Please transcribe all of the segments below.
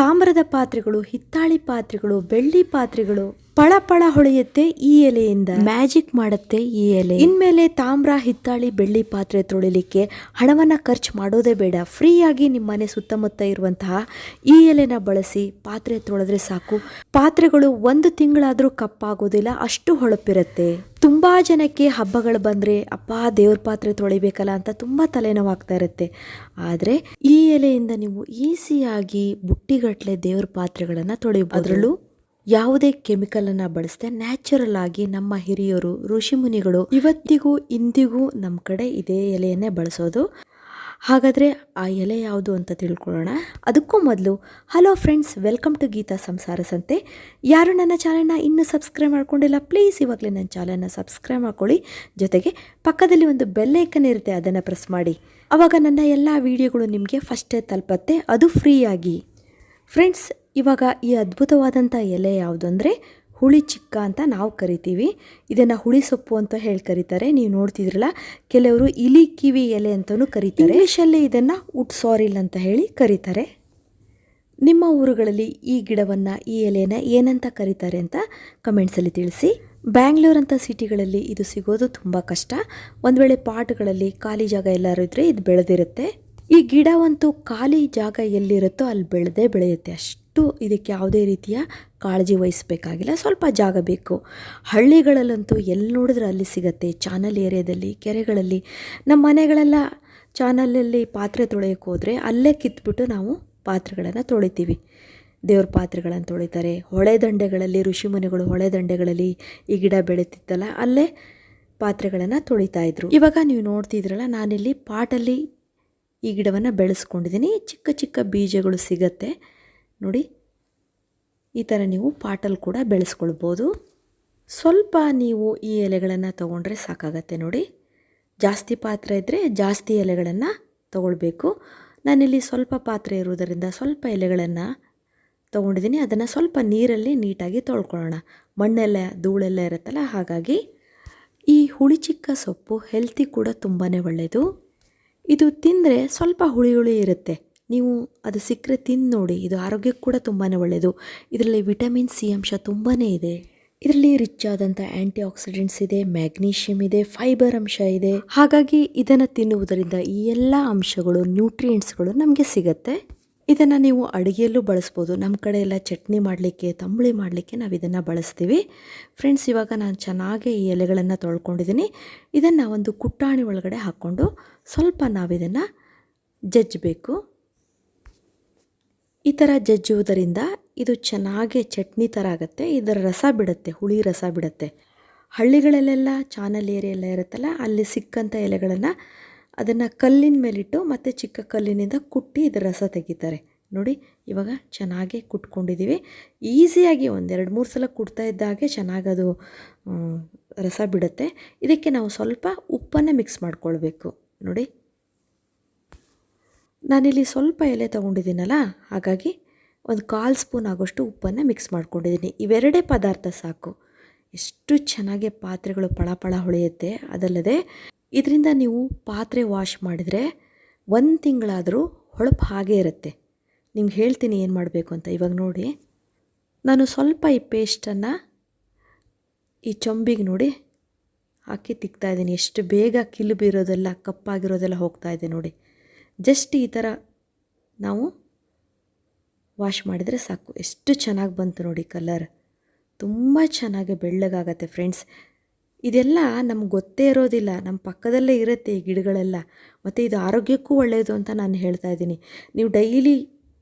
ತಾಮ್ರದ ಪಾತ್ರೆಗಳು, ಹಿತ್ತಾಳಿ ಪಾತ್ರೆಗಳು, ಬೆಳ್ಳಿ ಪಾತ್ರೆಗಳು ಪಳ ಪಳ ಹೊಳೆಯುತ್ತೆ ಈ ಎಲೆಯಿಂದ. ಮ್ಯಾಜಿಕ್ ಮಾಡುತ್ತೆ ಈ ಎಲೆ. ಇನ್ಮೇಲೆ ತಾಮ್ರ, ಹಿತ್ತಾಳಿ, ಬೆಳ್ಳಿ ಪಾತ್ರೆ ತೊಳಿಲಿಕ್ಕೆ ಹಣವನ್ನ ಖರ್ಚು ಮಾಡೋದೇ ಬೇಡ. ಫ್ರೀಯಾಗಿ ನಿಮ್ಮ ಮನೆ ಸುತ್ತಮುತ್ತ ಇರುವಂತಹ ಈ ಎಲೆನ ಬಳಸಿ ಪಾತ್ರೆ ತೊಳೆದ್ರೆ ಸಾಕು. ಪಾತ್ರೆಗಳು 1 ತಿಂಗಳಾದ್ರೂ ಕಪ್ಪಾಗೋದಿಲ್ಲ, ಅಷ್ಟು ಹೊಳಪಿರುತ್ತೆ. ತುಂಬಾ ಜನಕ್ಕೆ ಹಬ್ಬಗಳು ಬಂದ್ರೆ ಅಪ್ಪ ದೇವ್ರ ಪಾತ್ರೆ ತೊಳಿಬೇಕಲ್ಲ ಅಂತ ತುಂಬಾ ತಲೆನೋವಾಗ್ತಾ ಇರುತ್ತೆ. ಆದ್ರೆ ಈ ಎಲೆಯಿಂದ ನೀವು ಈಸಿಯಾಗಿ ಬುಟ್ಟಿಗಟ್ಟಲೆ ದೇವ್ರ ಪಾತ್ರೆಗಳನ್ನ ತೊಳಿಬಹುದು. ಅದರಲ್ಲೂ ಯಾವುದೇ ಕೆಮಿಕಲ್ ಅನ್ನ ಬಳಸದೆ ನ್ಯಾಚುರಲ್ ಆಗಿ ನಮ್ಮ ಹಿರಿಯರು, ಋಷಿ ಮುನಿಗಳು ಇವತ್ತಿಗೂ ಇಂದಿಗೂ ನಮ್ಮ ಕಡೆ ಇದೇ ಎಲೆಯನ್ನೇ ಬಳಸೋದು. ಹಾಗಾದ್ರೆ ಆ ಎಲೆ ಯಾವುದು ಅಂತ ತಿಳ್ಕೊಳ್ಳೋಣ. ಅದಕ್ಕೂ ಮೊದಲು hello friends, welcome to Geetha Samsara Santhe. ಯಾರು ನನ್ನ ಚಾನಲ್ನ ಇನ್ನೂ ಸಬ್ಸ್ಕ್ರೈಬ್ ಮಾಡ್ಕೊಂಡಿಲ್ಲ, ಪ್ಲೀಸ್ ಇವಾಗಲೇ ನನ್ನ ಚಾನಲ್ನ ಸಬ್ಸ್ಕ್ರೈಬ್ ಮಾಡ್ಕೊಳ್ಳಿ. ಜೊತೆಗೆ ಪಕ್ಕದಲ್ಲಿ ಒಂದು ಬೆಲ್ ಐಕನ್ ಇರುತ್ತೆ, ಅದನ್ನು ಪ್ರೆಸ್ ಮಾಡಿ. ಆವಾಗ ನನ್ನ ಎಲ್ಲ ವಿಡಿಯೋಗಳು ನಿಮಗೆ ಫಸ್ಟೇ ತಲುಪತ್ತೆ, ಅದು ಫ್ರೀಯಾಗಿ. ಫ್ರೆಂಡ್ಸ್, ಇವಾಗ ಈ ಅದ್ಭುತವಾದಂಥ ಎಲೆ ಯಾವುದು ಅಂದರೆ ಹುಳಿ ಚಿಕ್ಕ ಅಂತ ನಾವು ಕರಿತೀವಿ. ಇದನ್ನು ಹುಳಿ ಸೊಪ್ಪು ಅಂತ ಹೇಳಿ ಕರೀತಾರೆ. ನೀವು ನೋಡ್ತಿದ್ರಲ್ಲ, ಕೆಲವರು ಇಲಿ ಕಿವಿ ಎಲೆ ಅಂತಲೂ ಕರೀತಾರೆ. ಇಂಗ್ಲೀಷಲ್ಲಿ ಇದನ್ನು ವುಡ್ ಸಾರಿಲ್ ಅಂತ ಹೇಳಿ ಕರೀತಾರೆ. ನಿಮ್ಮ ಊರುಗಳಲ್ಲಿ ಈ ಗಿಡವನ್ನು, ಈ ಎಲೆನ ಏನಂತ ಕರೀತಾರೆ ಅಂತ ಕಮೆಂಟ್ಸಲ್ಲಿ ತಿಳಿಸಿ. ಬ್ಯಾಂಗ್ಳೂರ್ ಅಂತ ಸಿಟಿಗಳಲ್ಲಿ ಇದು ಸಿಗೋದು ತುಂಬ ಕಷ್ಟ. ಒಂದು ವೇಳೆ ಪಾಟ್ಗಳಲ್ಲಿ ಖಾಲಿ ಜಾಗ ಎಲ್ಲರೂ ಇದ್ದರೆ ಇದು ಬೆಳೆದಿರುತ್ತೆ. ಈ ಗಿಡವಂತೂ ಖಾಲಿ ಜಾಗ ಎಲ್ಲಿರುತ್ತೋ ಅಲ್ಲಿ ಬೆಳೆದೇ ಬೆಳೆಯುತ್ತೆ. ಅಷ್ಟು ಇದಕ್ಕೆ ಯಾವುದೇ ರೀತಿಯ ಕಾಳಜಿ ವಹಿಸಬೇಕಾಗಿಲ್ಲ, ಸ್ವಲ್ಪ ಜಾಗ ಬೇಕು. ಹಳ್ಳಿಗಳಲ್ಲಂತೂ ಎಲ್ಲಿ ನೋಡಿದ್ರೆ ಅಲ್ಲಿ ಸಿಗುತ್ತೆ. ಚಾನಲ್ ಏರಿಯಾದಲ್ಲಿ, ಕೆರೆಗಳಲ್ಲಿ, ನಮ್ಮ ಮನೆಗಳೆಲ್ಲ ಚಾನಲಲ್ಲಿ ಪಾತ್ರೆ ತೊಳೆಯೋಕೆ ಹೋದರೆ ಅಲ್ಲೇ ಕಿತ್ಬಿಟ್ಟು ನಾವು ಪಾತ್ರೆಗಳನ್ನು ತೊಳಿತೀವಿ. ದೇವ್ರ ಪಾತ್ರೆಗಳನ್ನು ತೊಳಿತಾರೆ. ಹೊಳೆ ದಂಡೆಗಳಲ್ಲಿ, ಋಷಿಮುನಿಗಳು ಹೊಳೆ ದಂಡೆಗಳಲ್ಲಿ ಈ ಗಿಡ ಬೆಳೀತಿತ್ತಲ್ಲ, ಅಲ್ಲೇ ಪಾತ್ರೆಗಳನ್ನು ತೊಳಿತಾ ಇದ್ರು. ಇವಾಗ ನೀವು ನೋಡ್ತಿದ್ರಲ್ಲ, ನಾನಿಲ್ಲಿ ಪಾಟಲ್ಲಿ ಈ ಗಿಡವನ್ನು ಬೆಳೆಸ್ಕೊಂಡಿದ್ದೀನಿ. ಚಿಕ್ಕ ಚಿಕ್ಕ ಬೀಜಗಳು ಸಿಗತ್ತೆ ನೋಡಿ. ಈ ಥರ ನೀವು ಪಾಟಲ್ಲಿ ಕೂಡ ಬೆಳೆಸ್ಕೊಳ್ಬೋದು. ಸ್ವಲ್ಪ ನೀವು ಈ ಎಲೆಗಳನ್ನು ತೊಗೊಂಡ್ರೆ ಸಾಕಾಗತ್ತೆ ನೋಡಿ. ಜಾಸ್ತಿ ಪಾತ್ರೆ ಇದ್ದರೆ ಜಾಸ್ತಿ ಎಲೆಗಳನ್ನು ತೊಗೊಳ್ಬೇಕು. ನಾನಿಲ್ಲಿ ಸ್ವಲ್ಪ ಪಾತ್ರೆ ಇರುವುದರಿಂದ ಸ್ವಲ್ಪ ಎಲೆಗಳನ್ನು ತೊಗೊಂಡಿದ್ದೀನಿ. ಅದನ್ನು ಸ್ವಲ್ಪ ನೀರಲ್ಲಿ ನೀಟಾಗಿ ತೊಳ್ಕೊಳ್ಳೋಣ. ಮಣ್ಣೆಲ್ಲ, ಧೂಳೆಲ್ಲ ಇರುತ್ತಲ್ಲ, ಹಾಗಾಗಿ. ಈ ಹುಳಿಚಿಕ್ಕ ಸೊಪ್ಪು ಹೆಲ್ತಿ ಕೂಡ ತುಂಬಾ ಒಳ್ಳೆಯದು. ಇದು ತಿಂದರೆ ಸ್ವಲ್ಪ ಹುಳಿ ಹುಳಿ ಇರುತ್ತೆ. ನೀವು ಅದು ಸಿಕ್ಕರೆ ತಿಂದು ನೋಡಿ, ಇದು ಆರೋಗ್ಯಕ್ಕೆ ಕೂಡ ತುಂಬಾ ಒಳ್ಳೆಯದು. ಇದರಲ್ಲಿ ವಿಟಮಿನ್ ಸಿ ಅಂಶ ತುಂಬಾ ಇದೆ. ಇದರಲ್ಲಿ ರಿಚ್ ಆದಂಥ ಆ್ಯಂಟಿ ಆಕ್ಸಿಡೆಂಟ್ಸ್ ಇದೆ, ಮ್ಯಾಗ್ನೀಷಿಯಮ್ ಇದೆ, ಫೈಬರ್ ಅಂಶ ಇದೆ. ಹಾಗಾಗಿ ಇದನ್ನು ತಿನ್ನುವುದರಿಂದ ಈ ಎಲ್ಲ ಅಂಶಗಳು, ನ್ಯೂಟ್ರಿಯೆಂಟ್ಸ್ಗಳು ನಮಗೆ ಸಿಗುತ್ತೆ. ಇದನ್ನು ನೀವು ಅಡುಗೆಯಲ್ಲೂ ಬಳಸ್ಬೋದು. ನಮ್ಮ ಕಡೆ ಎಲ್ಲ ಚಟ್ನಿ ಮಾಡಲಿಕ್ಕೆ, ತಂಬುಳಿ ಮಾಡಲಿಕ್ಕೆ ನಾವು ಇದನ್ನು ಬಳಸ್ತೀವಿ. ಫ್ರೆಂಡ್ಸ್, ಇವಾಗ ನಾನು ಚೆನ್ನಾಗಿ ಈ ಎಲೆಗಳನ್ನು ತೊಳ್ಕೊಂಡಿದ್ದೀನಿ. ಇದನ್ನು ಒಂದು ಕುಟ್ಟಾಣಿ ಒಳಗಡೆ ಹಾಕ್ಕೊಂಡು ಸ್ವಲ್ಪ ನಾವಿದನ್ನು ಜಜ್ಜಬೇಕು. ಈ ಥರ ಜಜ್ಜುವುದರಿಂದ ಇದು ಚೆನ್ನಾಗಿ ಚಟ್ನಿ ಥರ ಆಗುತ್ತೆ. ಇದರ ರಸ ಬಿಡುತ್ತೆ, ಹುಳಿ ರಸ ಬಿಡುತ್ತೆ. ಹಳ್ಳಿಗಳಲ್ಲೆಲ್ಲ ಚಾನಲ್ ಏರಿಯಾ ಎಲ್ಲ ಇರುತ್ತಲ್ಲ, ಅಲ್ಲಿ ಸಿಕ್ಕಂಥ ಎಲೆಗಳನ್ನು ಅದನ್ನು ಕಲ್ಲಿನ ಮೇಲಿಟ್ಟು ಮತ್ತು ಚಿಕ್ಕ ಕಲ್ಲಿನಿಂದ ಕುಟ್ಟಿ ಇದರ ರಸ ತೆಗಿತಾರೆ ನೋಡಿ. ಇವಾಗ ಚೆನ್ನಾಗಿ ಕುಟ್ಕೊಂಡಿದ್ದೀವಿ. ಈಸಿಯಾಗಿ 1-2-3 ಸಲ ಕುಟ್ತಾ ಇದ್ದಾಗೆ ಚೆನ್ನಾಗದು ರಸ ಬಿಡುತ್ತೆ. ಇದಕ್ಕೆ ನಾವು ಸ್ವಲ್ಪ ಉಪ್ಪನ್ನು ಮಿಕ್ಸ್ ಮಾಡ್ಕೊಳ್ಬೇಕು ನೋಡಿ. ನಾನಿಲ್ಲಿ ಸ್ವಲ್ಪ ಎಲೆ ತೊಗೊಂಡಿದ್ದೀನಲ್ಲ, ಹಾಗಾಗಿ 1/4 ಸ್ಪೂನ್ ಆಗೋಷ್ಟು ಉಪ್ಪನ್ನು ಮಿಕ್ಸ್ ಮಾಡ್ಕೊಂಡಿದ್ದೀನಿ. ಇವೆರಡೇ ಪದಾರ್ಥ ಸಾಕು. ಎಷ್ಟು ಚೆನ್ನಾಗಿ ಪಾತ್ರೆಗಳು ಪಳ ಹೊಳೆಯುತ್ತೆ. ಅದಲ್ಲದೆ ಇದರಿಂದ ನೀವು ಪಾತ್ರೆ ವಾಶ್ ಮಾಡಿದರೆ 1 ತಿಂಗಳಾದರೂ ಹೊಳಪು ಹಾಗೇ ಇರುತ್ತೆ. ನಿಮ್ಗೆ ಹೇಳ್ತೀನಿ ಏನು ಮಾಡಬೇಕು ಅಂತ. ಇವಾಗ ನೋಡಿ, ನಾನು ಸ್ವಲ್ಪ ಈ ಪೇಸ್ಟನ್ನು ಈ ಚೊಂಬಿಗೆ ನೋಡಿ ಹಾಕಿ ತಿಕ್ತಾಯಿದ್ದೀನಿ. ಎಷ್ಟು ಬೇಗ ಕಿಲುಬಿರೋದೆಲ್ಲ, ಕಪ್ಪಾಗಿರೋದೆಲ್ಲ ಹೋಗ್ತಾ ಇದೆ ನೋಡಿ. ಜಸ್ಟ್ ಈ ಥರ ನಾವು ವಾಶ್ ಮಾಡಿದರೆ ಸಾಕು. ಎಷ್ಟು ಚೆನ್ನಾಗಿ ಬಂತು ನೋಡಿ ಕಲರ್. ತುಂಬ ಚೆನ್ನಾಗಿ ಬೆಳ್ಳಗಾಗತ್ತೆ ಫ್ರೆಂಡ್ಸ್. ಇದೆಲ್ಲ ನಮ್ಗೆ ಗೊತ್ತೇ ಇರೋದಿಲ್ಲ, ನಮ್ಮ ಪಕ್ಕದಲ್ಲೇ ಇರುತ್ತೆ ಈ ಗಿಡಗಳೆಲ್ಲ. ಮತ್ತು ಇದು ಆರೋಗ್ಯಕ್ಕೂ ಒಳ್ಳೆಯದು ಅಂತ ನಾನು ಹೇಳ್ತಾ ಇದ್ದೀನಿ. ನೀವು ಡೈಲಿ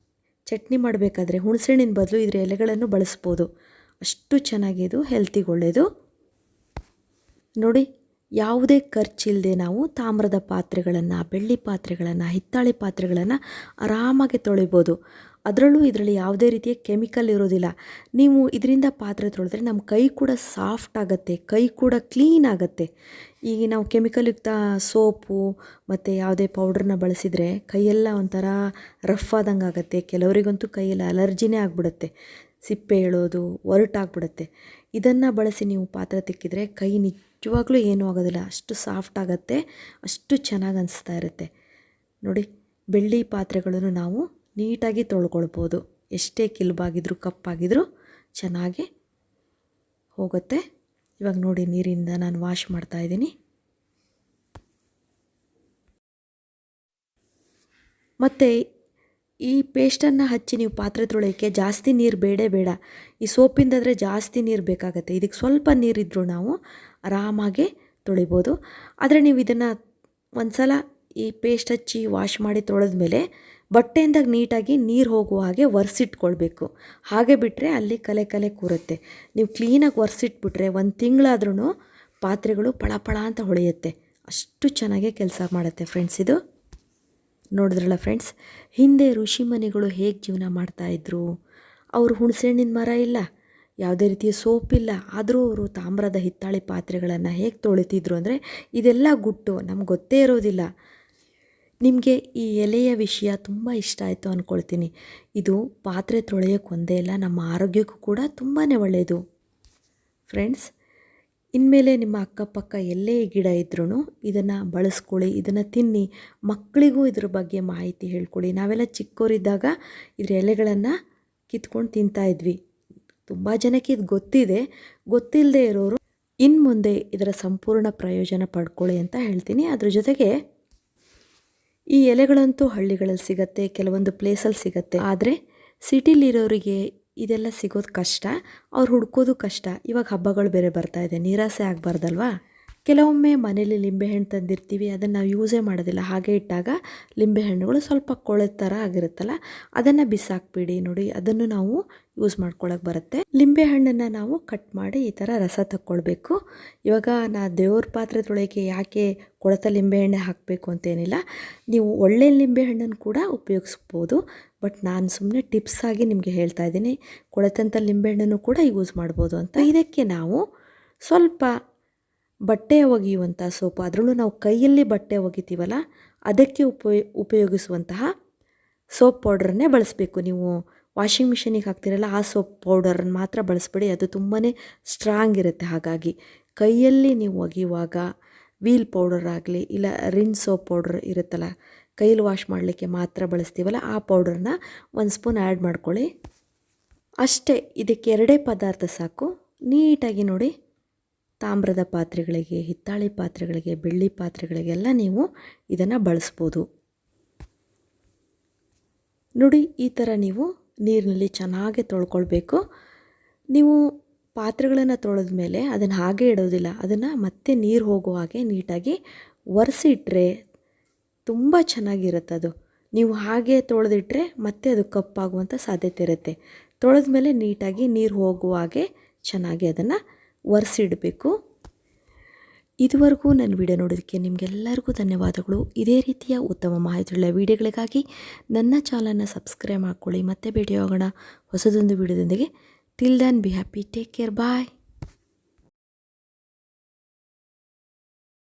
ಚಟ್ನಿ ಮಾಡಬೇಕಾದ್ರೆ ಹುಣಸೆಹಣ್ಣಿನ ಬದಲು ಇದರ ಎಲೆಗಳನ್ನು ಬಳಸ್ಬೋದು. ಅಷ್ಟು ಚೆನ್ನಾಗಿ ಇದು ಹೆಲ್ತಿಗೆ ಒಳ್ಳೆಯದು ನೋಡಿ. ಯಾವುದೇ ಖರ್ಚಿಲ್ಲದೆ ನಾವು ತಾಮ್ರದ ಪಾತ್ರೆಗಳನ್ನು, ಬೆಳ್ಳಿ ಪಾತ್ರೆಗಳನ್ನು, ಹಿತ್ತಾಳಿ ಪಾತ್ರೆಗಳನ್ನು ಆರಾಮಾಗಿ ತೊಳಿಬೋದು. ಅದರಲ್ಲೂ ಇದರಲ್ಲಿ ಯಾವುದೇ ರೀತಿಯ ಕೆಮಿಕಲ್ ಇರೋದಿಲ್ಲ. ನೀವು ಇದರಿಂದ ಪಾತ್ರೆ ತೊಳೆದ್ರೆ ನಮ್ಮ ಕೈ ಕೂಡ ಸಾಫ್ಟ್ ಆಗುತ್ತೆ, ಕೈ ಕೂಡ ಕ್ಲೀನ್ ಆಗುತ್ತೆ. ಈಗ ನಾವು ಕೆಮಿಕಲ್ಯುಕ್ತ ಸೋಪು ಮತ್ತು ಯಾವುದೇ ಪೌಡ್ರನ್ನ ಬಳಸಿದರೆ ಕೈಯೆಲ್ಲ ಒಂಥರ ರಫ್ ಆದಂಗೆ ಆಗುತ್ತೆ. ಕೆಲವರಿಗಂತೂ ಕೈಯೆಲ್ಲ ಅಲರ್ಜಿನೇ ಆಗಿಬಿಡುತ್ತೆ, ಸಿಪ್ಪೆ ಏಳೋದು, ಒರಟಾಗ್ಬಿಡುತ್ತೆ. ಇದನ್ನು ಬಳಸಿ ನೀವು ಪಾತ್ರೆ ತಿಕ್ಕಿದರೆ ಕೈ ನಿಜವಾಗ್ಲೂ ಏನೂ ಆಗೋದಿಲ್ಲ. ಅಷ್ಟು ಸಾಫ್ಟ್ ಆಗುತ್ತೆ, ಅಷ್ಟು ಚೆನ್ನಾಗಿ ಅನಿಸ್ತಾ ಇರುತ್ತೆ ನೋಡಿ. ಬೆಳ್ಳಿ ಪಾತ್ರೆಗಳನ್ನು ನಾವು ನೀಟಾಗಿ ತೊಳ್ಕೊಳ್ಬೋದು. ಎಷ್ಟೇ ಕಿಲ್ಬಾಗಿದ್ರೂ ಕಪ್ಪಾಗಿದ್ರೂ ಚೆನ್ನಾಗಿ ಹೋಗುತ್ತೆ. ಇವಾಗ ನೋಡಿ ನೀರಿಂದ ನಾನು ವಾಶ್ ಮಾಡ್ತಾಯಿದ್ದೀನಿ. ಮತ್ತು ಈ ಪೇಸ್ಟನ್ನು ಹಚ್ಚಿ ನೀವು ಪಾತ್ರೆ ತೊಳೆಯೋಕ್ಕೆ ಜಾಸ್ತಿ ನೀರು ಬೇಡ. ಈ ಸೋಪಿಂದಾದರೆ ಜಾಸ್ತಿ ನೀರು ಬೇಕಾಗುತ್ತೆ. ಇದಕ್ಕೆ ಸ್ವಲ್ಪ ನೀರಿದ್ದರೂ ನಾವು ಆರಾಮಾಗಿ ತೊಳಿಬೋದು. ಆದರೆ ನೀವು ಇದನ್ನು ಒಂದು ಸಲ ಈ ಪೇಸ್ಟ್ ಹಚ್ಚಿ ವಾಶ್ ಮಾಡಿ ತೊಳೆದ್ಮೇಲೆ ಬಟ್ಟೆಯಿಂದ ನೀಟಾಗಿ ನೀರು ಹೋಗುವ ಹಾಗೆ ಒರೆಸಿಟ್ಕೊಳ್ಬೇಕು. ಹಾಗೆ ಬಿಟ್ಟರೆ ಅಲ್ಲಿ ಕಲೆ ಕೂರುತ್ತೆ. ನೀವು ಕ್ಲೀನಾಗಿ ಒರೆಸಿಟ್ಬಿಟ್ರೆ 1 ತಿಂಗಳಾದ್ರೂ ಪಾತ್ರೆಗಳು ಪಳ ಅಂತ ಹೊಳೆಯುತ್ತೆ. ಅಷ್ಟು ಚೆನ್ನಾಗೇ ಕೆಲಸ ಮಾಡುತ್ತೆ ಫ್ರೆಂಡ್ಸ್ ಇದು. ನೋಡಿದ್ರಲ್ಲ ಫ್ರೆಂಡ್ಸ್, ಹಿಂದೆ ಋಷಿಮುನಿಗಳು ಹೇಗೆ ಜೀವನ ಮಾಡ್ತಾಯಿದ್ರು. ಅವರು ಹುಣಸೆಹಣ್ಣಿನ ಮರ ಇಲ್ಲ, ಯಾವುದೇ ರೀತಿಯ ಸೋಪ್ ಇಲ್ಲ, ಆದರೂ ಅವರು ತಾಮ್ರದ ಹಿತ್ತಾಳೆ ಪಾತ್ರೆಗಳನ್ನು ಹೇಗೆ ತೊಳಿತಿದ್ರು ಅಂದರೆ ಇದೆಲ್ಲ ಗುಟ್ಟು ನಮ್ಗೆ ಗೊತ್ತೇ ಇರೋದಿಲ್ಲ. ನಿಮಗೆ ಈ ಎಲೆಯ ವಿಷಯ ತುಂಬ ಇಷ್ಟ ಆಯಿತು ಅಂದ್ಕೊಳ್ತೀನಿ. ಇದು ಪಾತ್ರೆ ತೊಳೆಯೋಕ್ಕೆ ಒಂದೇ ಇಲ್ಲ, ನಮ್ಮ ಆರೋಗ್ಯಕ್ಕೂ ಕೂಡ ತುಂಬಾ ಒಳ್ಳೆಯದು ಫ್ರೆಂಡ್ಸ್. ಇನ್ಮೇಲೆ ನಿಮ್ಮ ಅಕ್ಕಪಕ್ಕ ಎಲ್ಲೇ ಗಿಡ ಇದ್ರೂ ಇದನ್ನು ಬಳಸ್ಕೊಳ್ಳಿ, ಇದನ್ನು ತಿನ್ನಿ, ಮಕ್ಕಳಿಗೂ ಇದ್ರ ಬಗ್ಗೆ ಮಾಹಿತಿ ಹೇಳ್ಕೊಳ್ಳಿ. ನಾವೆಲ್ಲ ಚಿಕ್ಕವರಿದ್ದಾಗ ಇದ್ರ ಎಲೆಗಳನ್ನು ಕಿತ್ಕೊಂಡು ತಿಂತಾಯಿದ್ವಿ. ತುಂಬ ಜನಕ್ಕೆ ಇದು ಗೊತ್ತಿದೆ. ಗೊತ್ತಿಲ್ಲದೆ ಇರೋರು ಇನ್ನು ಮುಂದೆ ಇದರ ಸಂಪೂರ್ಣ ಪ್ರಯೋಜನ ಪಡ್ಕೊಳ್ಳಿ ಅಂತ ಹೇಳ್ತೀನಿ. ಅದ್ರ ಜೊತೆಗೆ ಈ ಎಲೆಗಳಂತೂ ಹಳ್ಳಿಗಳಲ್ಲಿ ಸಿಗುತ್ತೆ, ಕೆಲವೊಂದು ಪ್ಲೇಸಲ್ಲಿ ಸಿಗುತ್ತೆ. ಆದರೆ ಸಿಟಿಲಿರೋರಿಗೆ ಇದೆಲ್ಲ ಸಿಗೋದು ಕಷ್ಟ, ಅವ್ರು ಹುಡ್ಕೋದು ಕಷ್ಟ. ಇವಾಗ ಹಬ್ಬಗಳು ಬೇರೆ ಬರ್ತಾ ಇದೆ, ನಿರಾಸೆ ಆಗಬಾರ್ದಲ್ವಾ. ಕೆಲವೊಮ್ಮೆ ಮನೇಲಿ ಲಿಂಬೆಹಣ್ಣು ತಂದಿರ್ತೀವಿ, ಅದನ್ನು ನಾವು ಯೂಸೇ ಮಾಡೋದಿಲ್ಲ. ಹಾಗೆ ಇಟ್ಟಾಗ ಲಿಂಬೆಹಣ್ಣುಗಳು ಸ್ವಲ್ಪ ಕೊಳೆತ ಥರ ಆಗಿರುತ್ತಲ್ಲ, ಅದನ್ನು ಬಿಸಾಕ್ಬಿಡಿ. ನೋಡಿ, ಅದನ್ನು ನಾವು ಯೂಸ್ ಮಾಡ್ಕೊಳ್ಳೋಕೆ ಬರುತ್ತೆ. ಲಿಂಬೆಹಣ್ಣನ್ನು ನಾವು ಕಟ್ ಮಾಡಿ ಈ ಥರ ರಸ ತಕ್ಕೊಳ್ಬೇಕು. ಇವಾಗ ದೇವ್ರ ಪಾತ್ರೆ ತೊಳೆಯೋಕ್ಕೆ ಯಾಕೆ ಕೊಳೆತ ಲಿಂಬೆಹಣ್ಣೆ ಹಾಕಬೇಕು ಅಂತೇನಿಲ್ಲ, ನೀವು ಒಳ್ಳೆ ಲಿಂಬೆಹಣ್ಣನ್ನು ಕೂಡ ಉಪಯೋಗಿಸ್ಬೋದು. ಬಟ್ ನಾನು ಸುಮ್ಮನೆ ಟಿಪ್ಸಾಗಿ ನಿಮಗೆ ಹೇಳ್ತಾ ಇದ್ದೀನಿ, ಕೊಳೆತಂಥ ಲಿಂಬೆಹಣ್ಣನ್ನು ಕೂಡ ಯೂಸ್ ಮಾಡ್ಬೋದು ಅಂತ. ಇದಕ್ಕೆ ನಾವು ಸ್ವಲ್ಪ ಬಟ್ಟೆ ಒಗೆಯುವಂಥ ಸೋಪು, ಅದರಲ್ಲೂ ನಾವು ಕೈಯಲ್ಲಿ ಬಟ್ಟೆ ಒಗಿತೀವಲ್ಲ ಅದಕ್ಕೆ ಉಪಯೋಗಿಸುವಂತಹ ಸೋಪ್ ಪೌಡ್ರನ್ನೇ ಬಳಸಬೇಕು. ನೀವು ವಾಷಿಂಗ್ ಮಿಷಿನಿಗೆ ಹಾಕ್ತಿರಲ್ಲ ಆ ಸೋಪ್ ಪೌಡರನ್ನು ಮಾತ್ರ ಬಳಸಬೇಡಿ, ಅದು ತುಂಬಾ ಸ್ಟ್ರಾಂಗ್ ಇರುತ್ತೆ. ಹಾಗಾಗಿ ಕೈಯಲ್ಲಿ ನೀವು ಒಗೆಯುವಾಗ ವೀಲ್ ಪೌಡರ್ ಆಗಲಿ ಇಲ್ಲ ರಿನ್ ಸೋಪ್ ಪೌಡ್ರ್ ಇರುತ್ತಲ್ಲ, ಕೈಯಲ್ಲಿ ವಾಶ್ ಮಾಡಲಿಕ್ಕೆ ಮಾತ್ರ ಬಳಸ್ತೀವಲ್ಲ ಆ ಪೌಡ್ರನ್ನ 1 ಸ್ಪೂನ್ ಆ್ಯಡ್ ಮಾಡ್ಕೊಳ್ಳಿ ಅಷ್ಟೇ. ಇದಕ್ಕೆ 2 ಪದಾರ್ಥ ಸಾಕು. ನೀಟಾಗಿ ನೋಡಿ, ತಾಮ್ರದ ಪಾತ್ರೆಗಳಿಗೆ, ಹಿತ್ತಾಳೆ ಪಾತ್ರೆಗಳಿಗೆ, ಬೆಳ್ಳಿ ಪಾತ್ರೆಗಳಿಗೆಲ್ಲ ನೀವು ಇದನ್ನು ಬಳಸ್ಬೋದು. ನೋಡಿ, ಈ ಥರ ನೀವು ನೀರಿನಲ್ಲಿ ಚೆನ್ನಾಗಿ ತೊಳ್ಕೊಳ್ಬೇಕು. ನೀವು ಪಾತ್ರೆಗಳನ್ನು ತೊಳೆದ ಮೇಲೆ ಅದನ್ನು ಹಾಗೆ ಇಡೋದಿಲ್ಲ, ಅದನ್ನು ಮತ್ತೆ ನೀರು ಹೋಗೋ ಹಾಗೆ ನೀಟಾಗಿ ಒರೆಸಿಟ್ರೆ ತುಂಬ ಚೆನ್ನಾಗಿರುತ್ತೆ. ಅದು ನೀವು ಹಾಗೆ ತೊಳೆದಿಟ್ರೆ ಮತ್ತೆ ಅದು ಕಪ್ಪಾಗುವಂಥ ಸಾಧ್ಯತೆ ಇರುತ್ತೆ. ತೊಳೆದ ಮೇಲೆ ನೀಟಾಗಿ ನೀರು ಹೋಗುವ ಹಾಗೆ ಚೆನ್ನಾಗಿ ಅದನ್ನು ಒರೆಸಿಡಬೇಕು. ಇದುವರೆಗೂ ನನ್ನ ವಿಡಿಯೋ ನೋಡೋದಕ್ಕೆ ನಿಮಗೆಲ್ಲರಿಗೂ ಧನ್ಯವಾದಗಳು. ಇದೇ ರೀತಿಯ ಉತ್ತಮ ಮಾಹಿತಿಯುಳ್ಳ ವಿಡಿಯೋಗಳಿಗಾಗಿ ನನ್ನ ಚಾನಲನ್ನು ಸಬ್ಸ್ಕ್ರೈಬ್ ಮಾಡ್ಕೊಳ್ಳಿ. ಮತ್ತೆ ಭೇಟಿ ಹೋಗೋಣ ಹೊಸದೊಂದು ವಿಡಿಯೋದೊಂದಿಗೆ. Till then be happy, take care, bye.